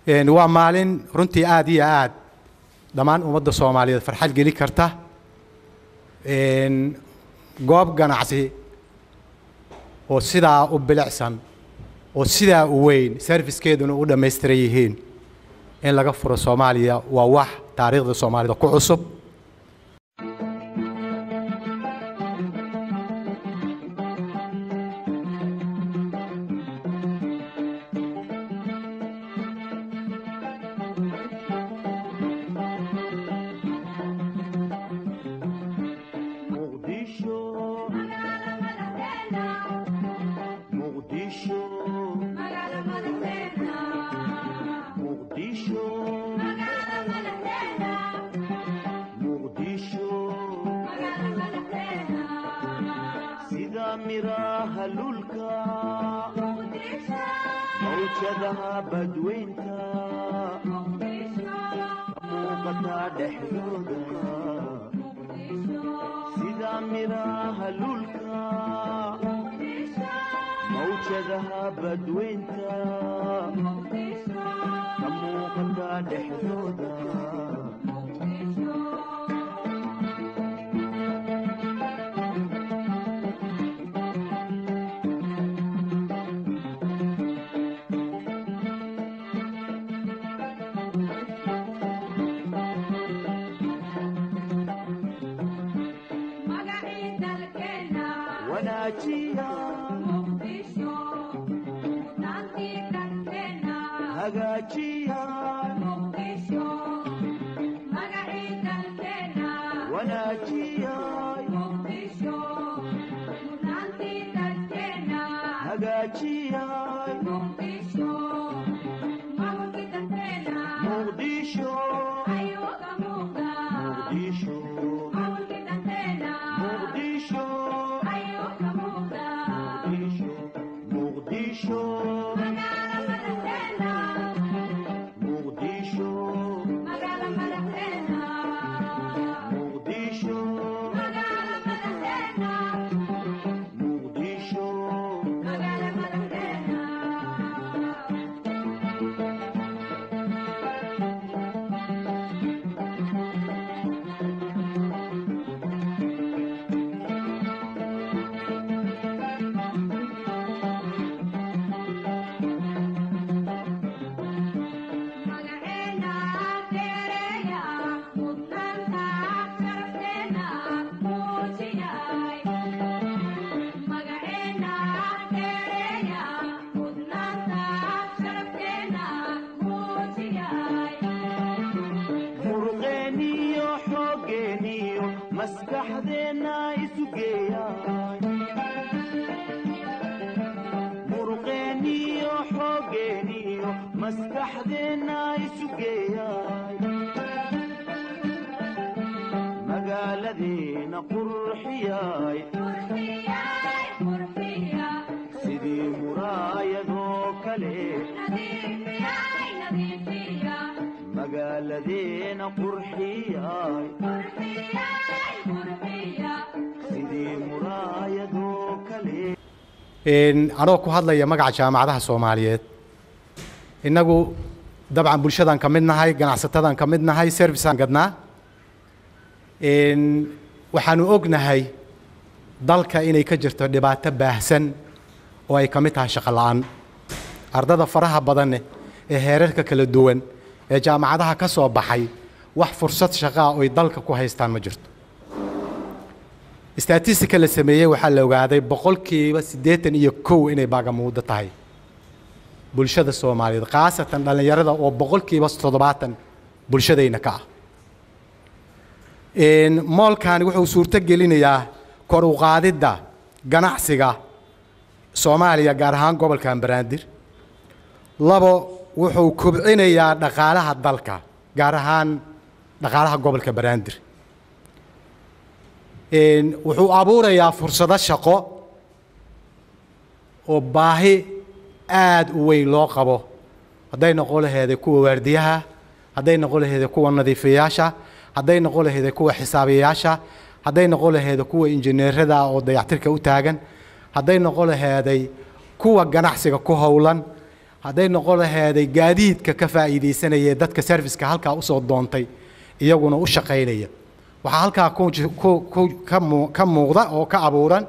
waa maalin runtii aad iyo aad dhammaan ummadda Soomaaliyeed farxad geli karta goob ganacsi oo sidaa u bilicsan oo sidaa u weyn servicekeeduna u dhameystiran yihiin in laga furo Soomaaliya waa wax taariikhda Soomaalida ku cusub anoo ku hadlaya magaca jaamacadaha Soomaaliyeed inagu dabcan bulshadan ka mid nahay ganacsatadan ka mid nahay servicean gadnaa waxaanu ognahay dalka inay ka jirto dhibaato baahsan oo ay ka mid tahay shaqo la'aan ardada faraha badan ee heerarka kala duwan ee jaamacadaha ka soo baxay wax fursad shaqo ah oo ay dalka ku haystaan ma jirto statistics la sameeyay waxa la ogaaday boqolkiiba 81 inay baagamuudo tahay bulshada Soomaaliyeed qaasatan dhalinyarada oo boqolkiiba 70 bulshadayna ka ah moolkan wuxuu suurto gelinayaa kor u qaadida ganacsiga Soomaaliya gaar ahaan gobolka Banaadir labo wuxuu kobcinayaa dhaqaalaha dalka gaar ahaan dhaqaalaha gobolka Banaadir wuxuu abuurayaa fursado shaqo oo baahi aad u weyn loo qabo haday noqon lahayd kuwa waardiyaha haday noqon lahayd kuwa nadiifiyaasha haday noqon lahayd kuwa xisaabiyaasha haday noqon lahayd kuwa injineerada oo dayactirka u taagan haday noqon lahayd kuwa ganacsiga ku howlan hadday noqon lahayd gaadiidka ka faa'iideysanaya dadka service-ka halka u soo doontay iyaguna u shaqeynaya waxa halka ka muuqda oo ka abuuran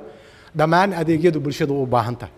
dhammaan adeegyada bulshadu u baahan tahay